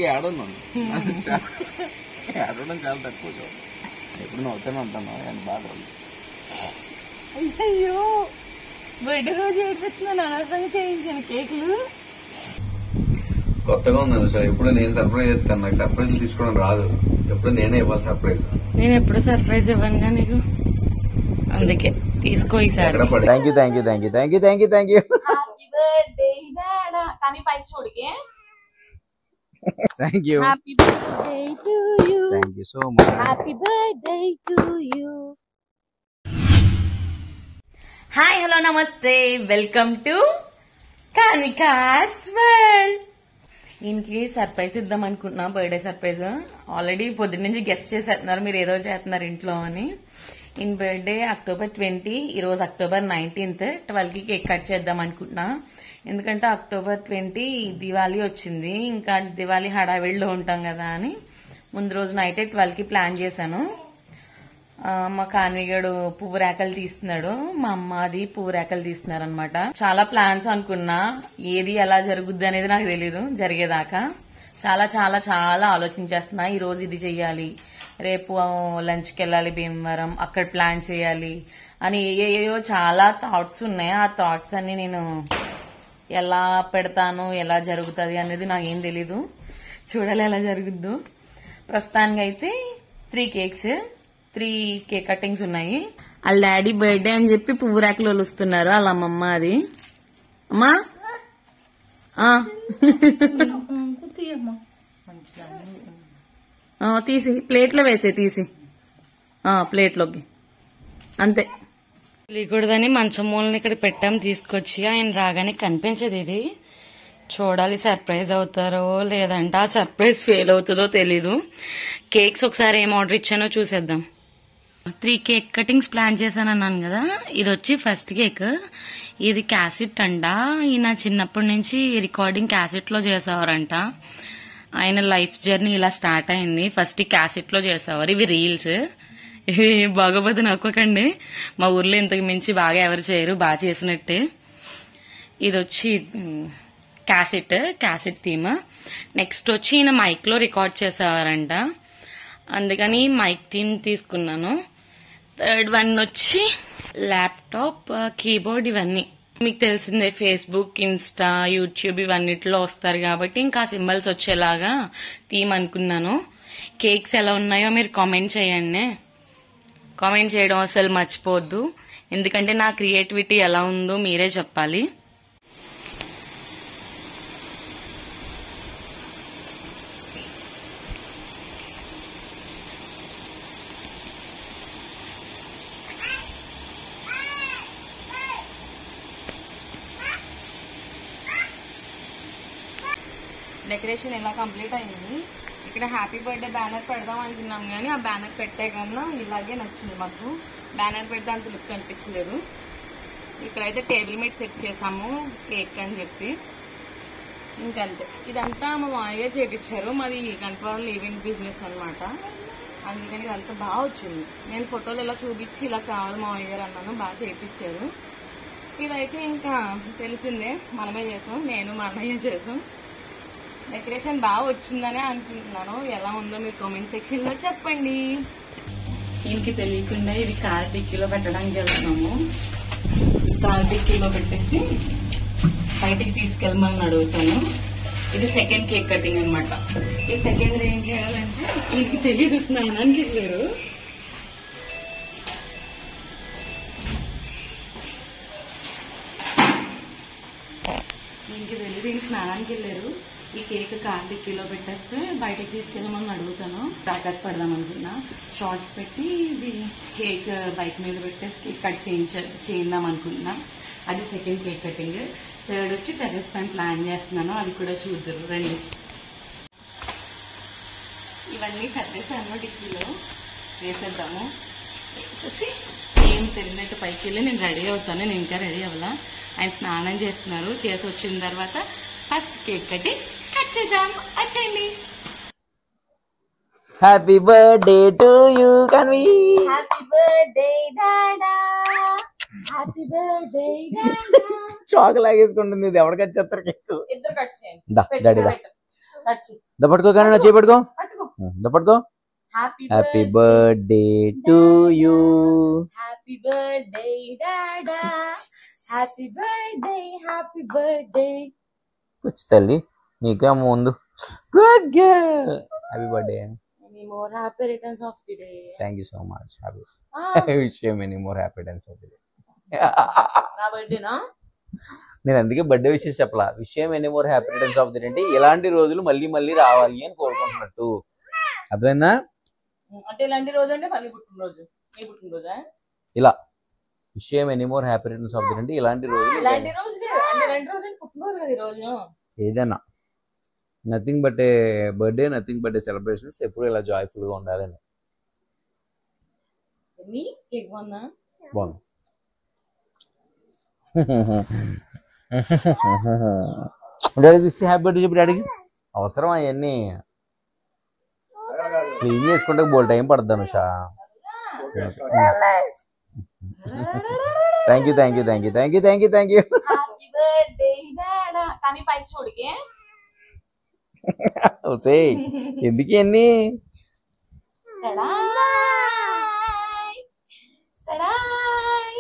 అందుకే ఏడున్నాను. ఏడవడం చాలా తక్కువ చూడ. ఎప్పుడు నవ్వుతానే ఉంటాను అని బాగా. అయ్యో బర్త్డే రోజు ఏడిపిస్తున్నాను అనవసరంగా చేయించాను కేకులు. కొత్తగా ఉందండి సార్. ఎప్పుడు నేను సర్ప్రైజ్ ఇస్తాను. నాకు సర్ప్రైజ్ తీసుకోవడం రాదు. ఎప్పుడు నేనే ఇవ్వాలి సర్ప్రైజ్. నేను ఎప్పుడు సర్ప్రైజ్ ఇవ్వనుగా నీకు, అందుకే తీసుకో ఈసారి. Thank you thank you thank you thank you thank you thank you. Happy birthday డాడా కానీ పైకి చూడకే. Thank you. Happy birthday to you. Thank you so much. Happy birthday to you. Hi hello నమస్తే, welcome to Kanika's world. ఈయనకి surprise ఇద్దాం అనుకుంటున్నా, birthday surprise. Already పొద్దున్న నుంచి గెస్ట్ చేసేస్తున్నారు మీరు ఏదో చేస్తున్నారు ఇంట్లో అని. ఈయన బర్త్డే October 20, ఈరోజు October 19th 12కి కేక్ కట్ చేద్దాం అనుకుంటున్నా. ఎందుకంటే October 20 దివాళీ వచ్చింది, ఇంకా దివాళీ హడావిడిలో ఉంటాం కదా అని ముందు రోజు నైటే 12కి ప్లాన్ చేశాను. మా కాన్విగడు పువ్వు రేకలు తీస్తున్నాడు, మా అమ్మ అది పువ్వు రేకలు తీస్తున్నారు అనమాట. చాలా ప్లాన్స్ అనుకున్నా, ఏది ఎలా జరుగుద్ది అనేది నాకు తెలీదు జరిగేదాకా. చాలా చాలా చాలా ఆలోచించేస్తున్నా. ఈ రోజు ఇది చెయ్యాలి, రేపు లంచ్కి వెళ్ళాలి భీమవరం, అక్కడ ప్లాన్ చేయాలి అని ఏయో చాలా థాట్స్ ఉన్నాయి. ఆ థాట్స్ అన్ని నేను ఎలా పెడతాను, ఎలా జరుగుతుంది అనేది నాకేం తెలీదు. చూడాలి ఎలా జరుగుద్దు. ప్రస్తుతానికి అయితే 3 కేక్ కటింగ్స్ ఉన్నాయి. వాళ్ళ డాడీ బర్త్డే అని చెప్పి పువ్వు రేకలు వలుస్తున్నారు వాళ్ళ అమ్మమ్మ. అది అమ్మా తీసి ప్లేట్లో వేసే, తీసి ప్లేట్లోకి అంతే. తెలియకూడదని మంచం మూలని ఇక్కడ పెట్టాం తీసుకొచ్చి. ఆయన రాగానే కనిపించదు ఇది. చూడాలి సర్ప్రైజ్ అవుతారో లేదంటే ఆ సర్ప్రైజ్ ఫెయిల్ అవుతుందో తెలీదు. కేక్స్ ఒకసారి ఏం ఆర్డర్ ఇచ్చానో చూసేద్దాం. 3 కేక్ కటింగ్స్ ప్లాన్ చేశాను అన్నాను కదా. ఇది వచ్చి ఫస్ట్ కేక్. ఇది క్యాసెట్ అంట. ఈయన చిన్నప్పటి నుంచి రికార్డింగ్ క్యాసెట్ లో చేసేవారంట. ఆయన లైఫ్ జర్నీ ఇలా స్టార్ట్ అయింది. ఫస్ట్ క్యాసెట్ లో చేసేవారు. ఇవి రీల్స్. ఇవి బాగోపోతే నవ్వుకోకండి, మా ఊర్లో ఇంతకు మించి బాగా ఎవరు చేయరు, బాగా చేసినట్టే. ఇది వచ్చి క్యాసెట్ థీమ్. నెక్స్ట్ వచ్చి ఈయన మైక్ లో రికార్డ్ చేసేవారంట, అందుకని మైక్ థీమ్ తీసుకున్నాను. థర్డ్ వన్ వచ్చి ల్యాప్టాప్, కీబోర్డ్. ఇవన్నీ మీకు తెలిసిందే, ఫేస్బుక్, ఇన్స్టా, యూట్యూబ్ ఇవన్నిట్లో వస్తారు కాబట్టి ఇంకా సింబల్స్ వచ్చేలాగా థీమ్ అనుకున్నాను. కేక్స్ ఎలా ఉన్నాయో మీరు కామెంట్ చేయండి. కామెంట్ చేయడం అసలు మర్చిపోవద్దు, ఎందుకంటే నా క్రియేటివిటీ ఎలా ఉందో మీరే చెప్పాలి. డెకరేషన్ ఎలా కంప్లీట్ అయింది. ఇక్కడ హ్యాపీ బర్త్డే బ్యానర్ పెడదాం అనుకున్నాం కానీ ఆ బ్యానర్ పెట్టే కన్నా ఇలాగే నచ్చింది మాకు. బ్యానర్ పెడితే అంత లుక్ కనిపించలేదు. ఇక్కడైతే టేబుల్ మీద సెట్ చేసాము కేక్ అని చెప్పి. ఇంకంతే. ఇదంతా మా మామయ్య చేపించారు. మాది కన్ఫర్మ్ ఈవెంట్ బిజినెస్ అనమాట, అందుకని ఇదంతా బాగా వచ్చింది. నేను ఫోటోలు ఇలా చూపించి ఇలా కావాలి మామయ్య గారు అన్నాను, బాగా చేయించారు. ఇదైతే ఇంకా తెలిసిందే, మనమే చేసాం, నేను మా అన్నయ్య చేసాం. డెకరేషన్ బాగా వచ్చిందనే అనుకుంటున్నాను. ఎలా ఉందో మీరు కామెంట్ సెక్షన్ లో చెప్పండి. ఇంటికి తెలియకుండా ఇది కార్ డిక్కీలో పెట్టడానికి వెళ్తున్నాము. కార్ డిక్కీలో పెట్టేసి బయటికి తీసుకెళ్ళమని అడుగుతాను. ఇది సెకండ్ కేక్ కటింగ్ అనమాట. ఈ సెకండ్ ఏం చేయాలంటే ఇంటికి తెలియదు, స్నానానికి వెళ్ళారు. ఇంటికి వెళ్ళి దీనికి స్నానానికి వెళ్ళారు. ఈ కేక్ కార్ డిక్కీలో పెట్టేస్తే బయటకు తీసుకెళ్ళమని అడుగుతాను. క్రాకర్స్ పెడదాం అనుకున్నా. షార్ట్స్ పెట్టి ఇది కేక్ బైక్ మీద పెట్టేసి కేక్ కట్ చేద్దాం అనుకుంటున్నా. అది సెకండ్ కేక్ కటింగ్. థర్డ్ వచ్చి టెర్రస్ పైన ప్లాన్ చేస్తున్నాను, అది కూడా చూద్దరు రండి. ఇవన్నీ సర్దేశాను, డిక్కీలో వేసేద్దాము. వేసేసి ఏం తెలియనట్టు పైకి వెళ్ళి నేను రెడీ అవుతాను. నేను ఇంకా రెడీ అవ్వాలా. ఆయన స్నానం చేస్తున్నారు. చేసి వచ్చిన తర్వాత ఫస్ట్ కేక్ కటింగ్ కట్ చేద్దాం. వచ్చేయండి. Happy birthday to you Kanvi. Happy birthday డాడా, హ్యాపీ బర్త్డే డాడా. చాక్ లాగేసుకుంటుంది. ఇది ఎవరు కట్ చేస్తారు కేక్? ఇద్దరు కట్ చేయండి. డాడీ దా. దప్పట్టుకో కానీ నా చేపట్టుకో దప్పట్టుకో. Happy birthday to you. Happy birthday డాడా, హ్యాపీ బర్త్డే, హ్యాపీ బర్త్డే. కూర్చు తల్లి, నీకే ముందు. Good girl. Happy birthday. Many more happy returns of the day. Thank you so much. Happy Ah, wish you many more happy returns of the day. నా బర్త్డేనా? నేను అందుకే birthday విషయం చెప్పలా. విషయం ఎన్ని more happy returns of the day అంటే ఇలాంటి రోజులు మళ్ళీ మళ్ళీ రావాలి అని కోరుకుంటున్నట్టు. అర్థమైందా? అంటే ఇలాంటి రోజు అంటే మళ్ళీ పుట్టినరోజు, మీ పుట్టినరోజా? ఇలా విషయం ఎన్ని more happy returns of the day అంటే ఇలాంటి రోజులు ఇలాంటి రోజు లేదు, అంటే ఇలాంటి రోజు అంటే పుట్టినరోజు కదా ఈ రోజు. ఏదైనా nothing but A birthday, nothing but A celebrations. ఎప్పుడు ఇలా జాయ్ఫుల్ గా ఉండాలని. మీ కేక్ బాగుందా? బాగుంది. డాడీకి విష్ హ్యాపీ బర్త్డే చెప్పు డాడీకి. అవసరం అవన్నీ క్లీన్ చేసుకుంటే బోల్ టైం పడుతుంది Usha. Thank you thank you thank you thank you thank you thank you. Happy birthday డాడా. కానీ పైకి చూడకే. ఓసే ఎందుకు అన్ని తడాయ్ తడాయ్.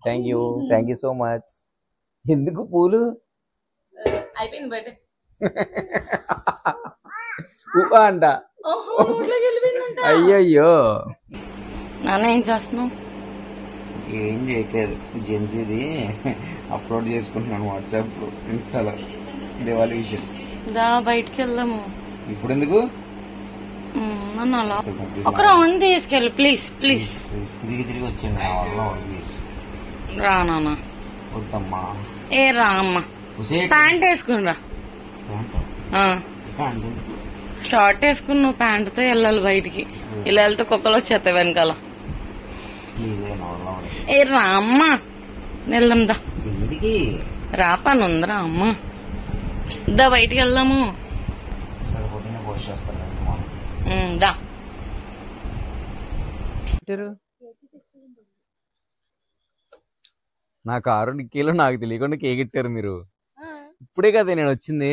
Thank you so much. ఎందుకు పూలు అయిపోయింది బర్త్డే. అంట. ఓహో, నోట్లోకి వెళ్ళిపోయిందంట. అయ్యయ్యో. నాన్న ఏం చేస్తున్నావు? ఏం చేయట్లేదు, జెన్సీది అప్లోడ్ చేసుకుంటున్నాను వాట్సాప్ ఇన్స్టాలో దివాళీ విషెస్. దా బయటికి వెళ్దాము. ఇప్పుడు ఎందుకు? నన్ను అలా ఒక రౌండ్ తీసుకెళ్ళి ప్లీజ్ ప్లీజ్. తిరిగి తిరిగి వచ్చాను నా వల్ల ప్లీజ్. రా నాన్న. వద్దమ్మా. ఏ రా అమ్మా, ప్యాంట్ వేసుకుని రా. షార్ట్ వేసుకుని నువ్వు ప్యాంటుతో వెళ్ళాలి బయటికి. ఇలా వెళ్తే కుక్కలు వచ్చేస్తాయి వెనకాల. ఏ రా అమ్మా, వెళ్దాం దా. రా పని ఉందిరా అమ్మా, దా బయటికి వెళ్దాము. దా. నా కారు డిక్కీలో నాకు తెలియకుండా కేక్ ఇట్టారు మీరు. ఇప్పుడే కదా నేను వచ్చింది.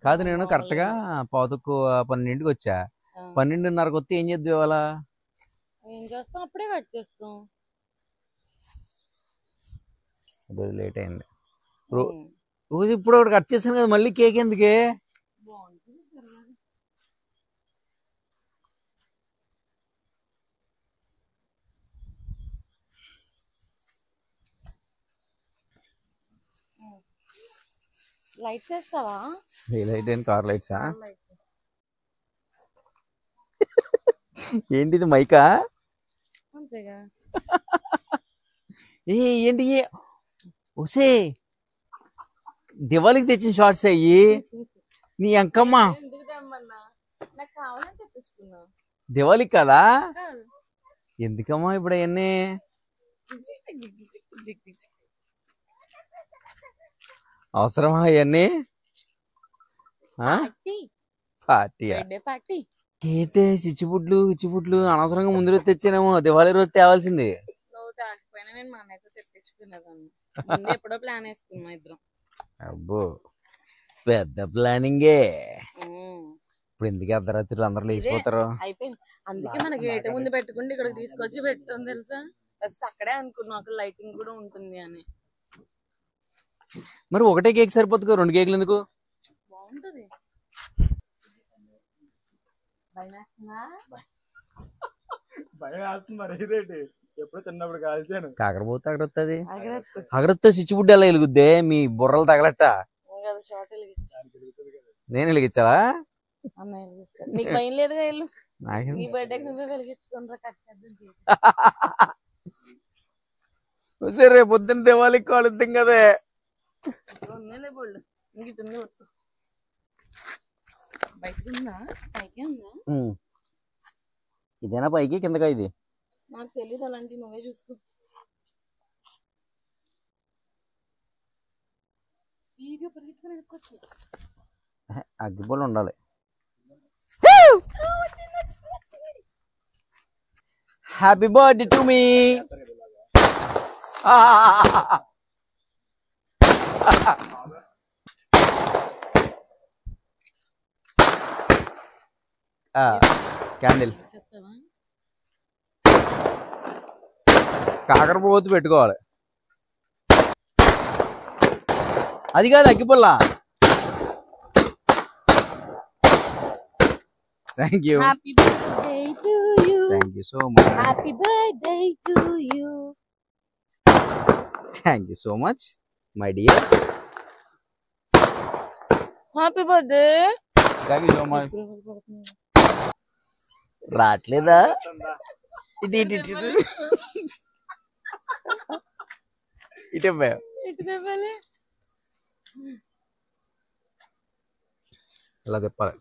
కాదు, నేను కరెక్ట్ గా 12:12కి వచ్చా. 12:30కి వస్తే ఏం చేద్దాం ఇవాళ? ఏం చేస్తాం, అప్పుడే కట్ చేస్తాం. రోజు లేట్ అయింది. రోజు ఇప్పుడు ఒకటి కట్ చేశాను కదా, మళ్ళీ కేక్ ఎందుకే? లైట్స్ వేస్తావా? ఏ లైట్ అయిన కార్ లైట్సా? ఏంటిది మైకా? అంతేగా. ఏంటి ఒసే దివాళికి తెచ్చిన షార్ట్స్ అయ్యి నీ అంకమ్మ. నాకు కావాలని తెప్పించుకున్నా. దివాళికి కదా? ఎందుకమ్మా ఇప్పుడు అవన్నీ? అవసరమా అవన్నీ? పార్టీయా? ఏంటే చిచ్చుపుట్లు అనవసరంగా ముందు రోజు తెచ్చానేమో. దివాళీ రోజు తేవాల్సింది. నేను మా అన్నయ్యతో తెప్పించుకునేదాన్ని. ఎప్పుడో ప్లాన్ వేసుకున్నా ఇద్దరం. అబ్బో, పెద్ద ప్లానింగే. ఇప్పుడు ఎందుకు అర్ధరాత్రులు అందరూ లేచిపోతారు? అయిపోయింది. అందుకే మన గేట్ ముందు పెట్టుకుంటే ఇక్కడ తీసుకొచ్చి పెట్టాం తెలుసా. ఫస్ట్ అక్కడే అనుకున్నాం అక్కడ లైటింగ్ కూడా ఉంటుంది అని. మరి ఒకటే కేక్ సరిపోతుంది, 2 కేకులు ఎందుకు? బాగుంటది. ఎప్పుడు చిన్నప్పుడు కాల్చాను. కాకరపోతే అగరొత్తది. అగరొత్తే స్విచ్ ఎలా వెలుగుద్దే? మీ బుర్రలు తగలట్ట. నేను వెలిగించాలా? నీకు భయం లేదుగా వెళ్ళు. నీ బర్త్డేకి నువ్వే వెలిగించుకుంటా. సరే, పొద్దున్న దివాళికి కాలుద్దాం కదే. ఇదేనా పైకి కిందగా? ఇది నాకు తెలీదు, అలాంటి నువ్వే చూసుకో. అగ్గిపోలు ఉండాలి. Happy birthday to me. Candle కాకరపోతు పెట్టుకోవాలి. అది కాదు అగ్గిపుల్ల. Thank you. Happy birthday to you. Thank you so much. Happy birthday to you. Thank you so much my dear. Happy birthday. Thank you so much. రావట్లేదా? ఇటు ఇటు ఇటు ఇటే అలా చెప్పాలి.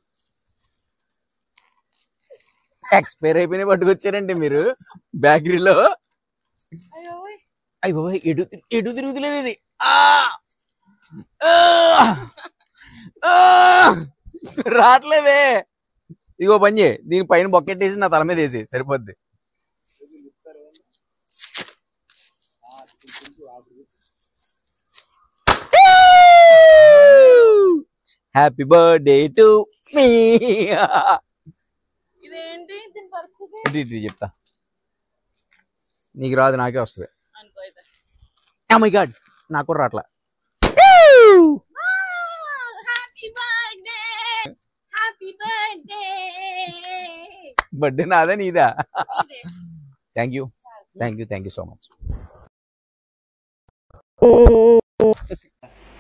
ఎక్స్పైర్ అయిపోయినా పట్టుకొచ్చారండి మీరు బేకరీలో. అయ్యి బాబా ఎటు ఎటు తిరుగుతులేదు ఇది. రావట్లేదే. ఇదిగో పని చేయి, దీని పైన బొక్కెట్టేసి నా తల మీద వేసి సరిపోద్ది. హ్యాపీ బర్త్డే టు మీ. చెప్తా, నీకు రాదు నాకే వస్తుంది. ఓ మై గాడ్, నాకు కూడా రాట్లా. బర్త్డే నాదా నీదా? Thank you thank you thank you so much.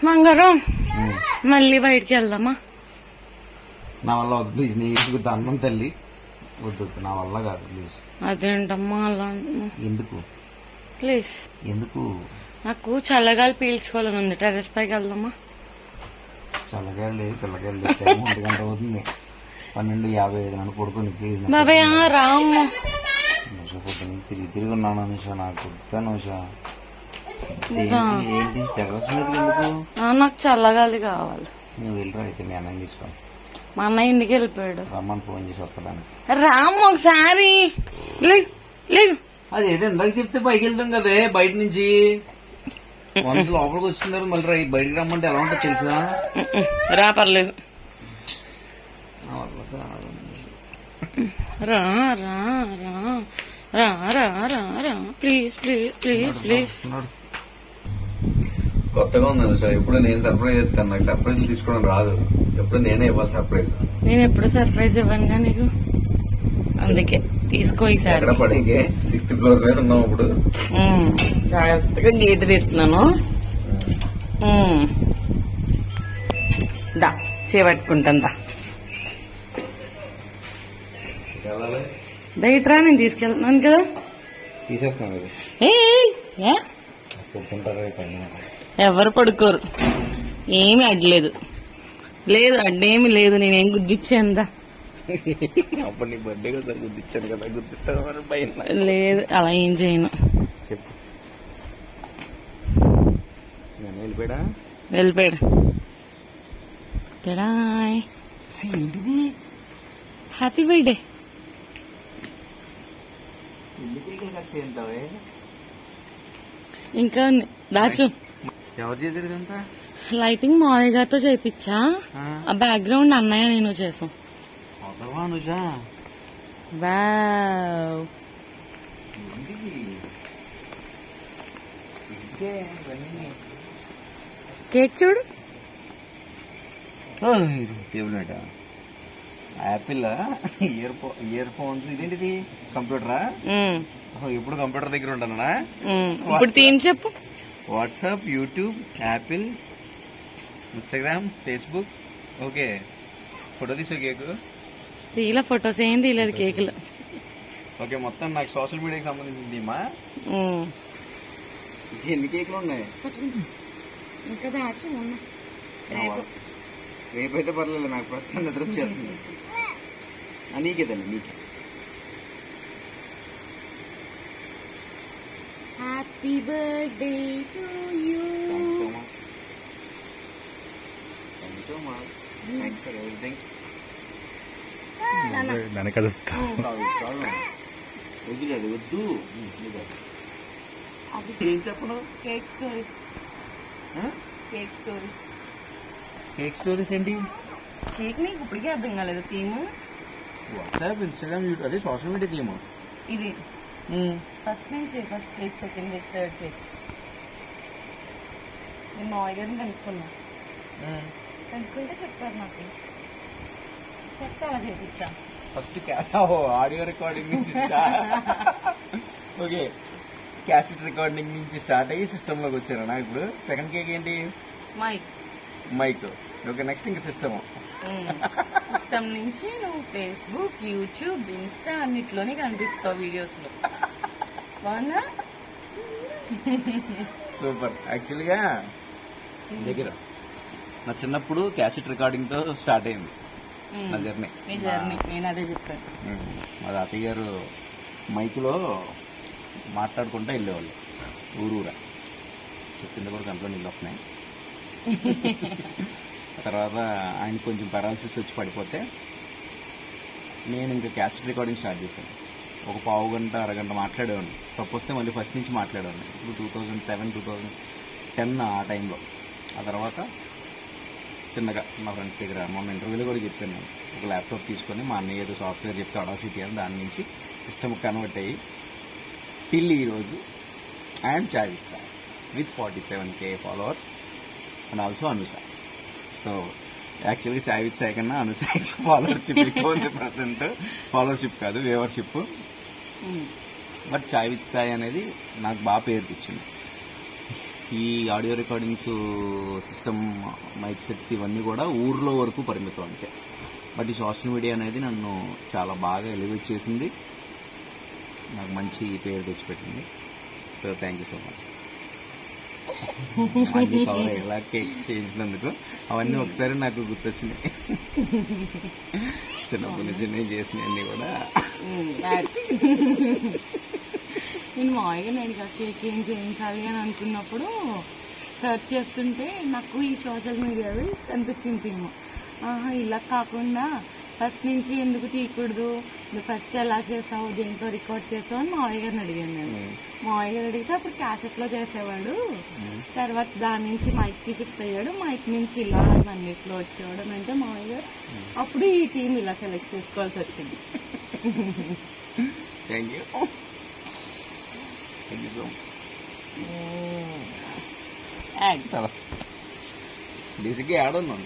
మంగారం మళ్ళీ బయటికి వెళ్దామా? నా వల్ల వద్దు ప్లీజ్, నీకు దండం తల్లి, వద్దు నా వల్ల కాదు ప్లీజ్. అదేంటమ్మా అలా? ఎందుకు ప్లీజ్? ఎందుకు? నాకు చల్లగాలి పీల్చుకోవాలని ఉంది. టెర్రస్ పైకి వెళ్దామా? చల్లగాలి లేదు పిల్లగాలి లేదు, టైం 1 గంట అవుతుంది. 12:55 నన్ను పడుకొని ప్లీజ్. బాబాయ్ రామ్మ తిరిగి తిరిగి ఉన్నాను అనుషా, నాకు అనుషా. ఏంటి టెర్రస్ మీద ఎందుకు? నాకు చల్లగాలి కావాలి. నువ్వు వెళ్ళరా అయితే, మీ అన్నయ్య తీసుకోండి. మా అన్నయ్య ఇంటికి వెళ్ళిపోయాడు. రమ్మని ఫోన్ చేసి వస్తాను. రామ్మ ఒకసారి లేదు. అది ఏదో ఇందాక చెప్తే పైకి వెళ్తాం కదే బయట నుంచి. వన్స్ లోపలికి వస్తున్నారు మళ్ళీ బయటకు రమ్మంటే ఎలా ఉంటుంది తెలుసా? రా పర్లేదు. రా రా రా రా రా రా రా ప్లీజ్ ప్లీజ్ ప్లీజ్ ప్లీజ్. కొత్తగా ఉందండి సార్. ఎప్పుడు నేను సర్ప్రైజ్ చేస్తాను, నాకు సర్ప్రైజ్ తీసుకోవడం రాదు. ఎప్పుడు నేనే ఇవ్వాలి సర్ప్రైజ్. నేను ఎప్పుడు సర్ప్రైజ్ ఇవ్వనుగా నీకు, అందుకే తీసుకో ఈసారి. ఎక్కడ పడేకే 6th floor మీద ఉన్నాం ఇప్పుడు. జాగ్రత్తగా గేట్ తీస్తున్నాను. దా చేపట్టుకుంటాను. దయట్రా, నేను తీసుకెళ్తున్నాను కదా. తీసేస్తాను. ఎవరు పడుకోరు, ఏమి అడ్లేదు. లేదు అడ్డేమి లేదు, నేనేం గుద్దిచ్చేందా? అప్పుడు నీ బర్త్డే కదా గుర్తించాను కదా, గుర్తిస్తాను పైన. లేదు అలా ఏం చేయను. చెప్పు. వెళ్ళిపోయాడా? వెళ్ళిపోయాడు. ఏంటిది? Happy birthday. ఇంకా దాచు. ఎవరు చేశారు ఇదంతా? లైటింగ్ మావయ్య గారితో చేయించా. ఆ బ్యాక్గ్రౌండ్ అన్నయ్య నేను చేసాం. కేక్ చూడు. Apple ear phones. ఇదేంటిది? కంప్యూటరా? ఇప్పుడు కంప్యూటర్ దగ్గర ఉంటానా? ఇప్పుడు థీమ్ చెప్పు. WhatsApp, YouTube, Apple, Instagram, Facebook. Okay, photo తీసా కేక్. తీల ఫొటోస్ ఏం తీయలేదు కేకులు. ఓకే, మొత్తం నాకు సోషల్ మీడియాకి సంబంధించింది. మా ఎన్ని కేకులు ఉన్నాయి? ఇంకా దాచు. రేపైతే పర్లేదు, నాకు ప్రస్తుతం నిద్ర వచ్చేస్తుంది. నీకే తల్లి, నీకే. Happy birthday to you. Thank you so much. Thanks for everything. వెనక వద్దు. అది ఏం చెప్పను? Cake stories. Cake stories. Cake stories ఏంటి? కేక్ నీకు ఇప్పటికే అర్థం కాలేదు థీమ్? వాట్సాప్, ఇన్స్టాగ్రామ్, యూట్యూబ్, అదే సోషల్ మీడియా థీమ్. ఇది ఫస్ట్ నుంచి first cake, second cake, third cake. నేను మావయ్య గారిని కనుక్కున్నా, కనుక్కుంటే చెప్పారు నాకు, చెప్తే అలా చేపించా. ఫస్ట్ ఆడియో రికార్డింగ్ నుంచి ఓకే, క్యాసెట్ రికార్డింగ్ నుంచి స్టార్ట్ అయ్యి సిస్టమ్ లోకి వచ్చారా ఇప్పుడు? సెకండ్ కేక్ ఏంటి? మైక్. ఓకే, నెక్స్ట్ ఇంకా సిస్టమ్. సిస్టమ్ నుంచి నువ్వు ఫేస్బుక్, యూట్యూబ్, ఇన్స్టా అన్నిట్లోనే కనిపిస్తావు వీడియోస్ లో. బాగున్నా? సూపర్. యాక్చువల్గా దగ్గర నా చిన్నప్పుడు క్యాసెట్ రికార్డింగ్ తో స్టార్ట్ అయింది నా జర్నీ. నేను అదే చెప్పాను. మా తాతయ్య గారు మైక్లో మాట్లాడుకుంటూ వెళ్ళేవాళ్ళు ఊరూరా. చెప్తుంటే కూడా కంట్లో నీళ్ళు వస్తున్నాయి. తర్వాత ఆయన కొంచెం పారాలసిస్ వచ్చి పడిపోతే నేను ఇంకా క్యాసెట్ రికార్డింగ్ స్టార్ట్ చేశాను. ఒక పావు గంట అరగంట మాట్లాడేవాడిని, తప్పు వస్తే మళ్ళీ ఫస్ట్ నుంచి మాట్లాడేవాడిని. ఇప్పుడు 2007, 2010 ఆ టైంలో. ఆ తర్వాత చిన్నగా మా ఫ్రెండ్స్ దగ్గర మొన్న ఇంటర్వ్యూలో కూడా చెప్పాను, నేను ఒక ల్యాప్టాప్ తీసుకొని మా అన్నయ్య ఏదో సాఫ్ట్వేర్ చెప్తే అడాసిటీ అని దాని నుంచి సిస్టమ్ కన్వర్ట్ అయ్యి టిల్ ఈరోజు I'm Chavith sir with 47K followers and also Anusha. So యాక్చువల్గా చాయ్ విత్ సాయి కన్నా అనుసాయి ఫాలోవర్షిప్ ఎక్కువ ఉంది ప్రజెంట్. ఫాలోవర్షిప్ కాదు, viewership. But chai with Sai అనేది నాకు బాగా పేరుకిచ్చింది. ఈ audio recordings system, mic sets ఇవన్నీ కూడా ఊర్లో వరకు పరిమితం అంతే. బట్ ఈ సోషల్ మీడియా అనేది నన్ను చాలా బాగా ఎలివేట్ చేసింది, నాకు మంచి పేరు తెచ్చిపెట్టింది. So thank you so much. అన్ని కవర్ అయ్యేలా కేక్స్ చేయించినందుకు అవన్నీ ఒకసారి నాకు గుర్తొచ్చినాయి. చిన్నప్పటి నుంచి నేను చేసినవన్నీ కూడా. నేను మామూలుగా నేను కేక్ ఏం చేయించాలి అని అనుకున్నప్పుడు సర్చ్ చేస్తుంటే నాకు ఈ సోషల్ మీడియావి కనిపించింది థీమ్. ఇలా కాకుండా ఫస్ట్ నుంచి ఎందుకు తీయకూడదు, నువ్వు ఫస్ట్ ఎలా చేసావు, దేంట్లో రికార్డ్ చేసావు అని మావయ్య గారిని అడిగాను నేను. మావయ్య గారు అడిగితే అప్పుడు క్యాసెట్ లో చేసేవాడు, తర్వాత దాని నుంచి మైక్ కి షిఫ్ట్ అయ్యాడు, మైక్ నుంచి ఇలా అన్నిట్లో వచ్చేవాడు అని అంటే మావయ్య గారు అప్పుడు ఈ థీమ్ ఇలా సెలెక్ట్ చేసుకోవాల్సి వచ్చింది. బేసిక్గా యాడ్ ఉన్నాను,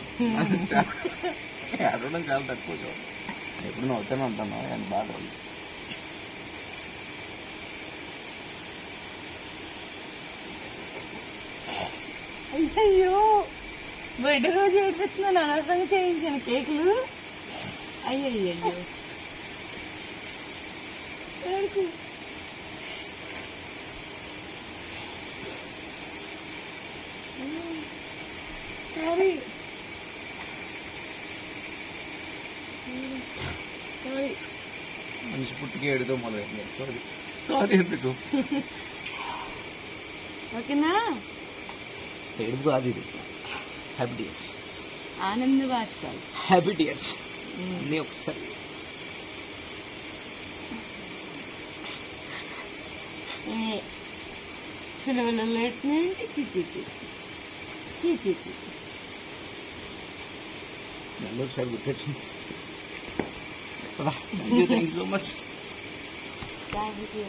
యాడ్ ఉండడం చాలా తక్కువ. చూడండి ఎప్పుడు నవ్వుతానే ఉంటాను, అని బాగా అయ్యో బర్త్డే రోజు ఏడుతున్నాను, అనవసరంగా చేయించాను కేకులు. అయ్యయ్యో సారీ సారీ. మనిషి పుట్టికి ఏడుతో మొదలైంది. Sorry sorry. ఎందుకు ఓకేనా? ఏడుపు కాదు ఇది, హ్యాపీ డేస్, ఆనంద బాష్పాలు, హ్యాపీ డేస్ అన్నీ ఒకసారి. సెలవులలో ఎట్టినాయంటే చిచి చిచి మళ్ళీ ఒకసారి గుర్తొచ్చింది. Thank you so much. Thank you.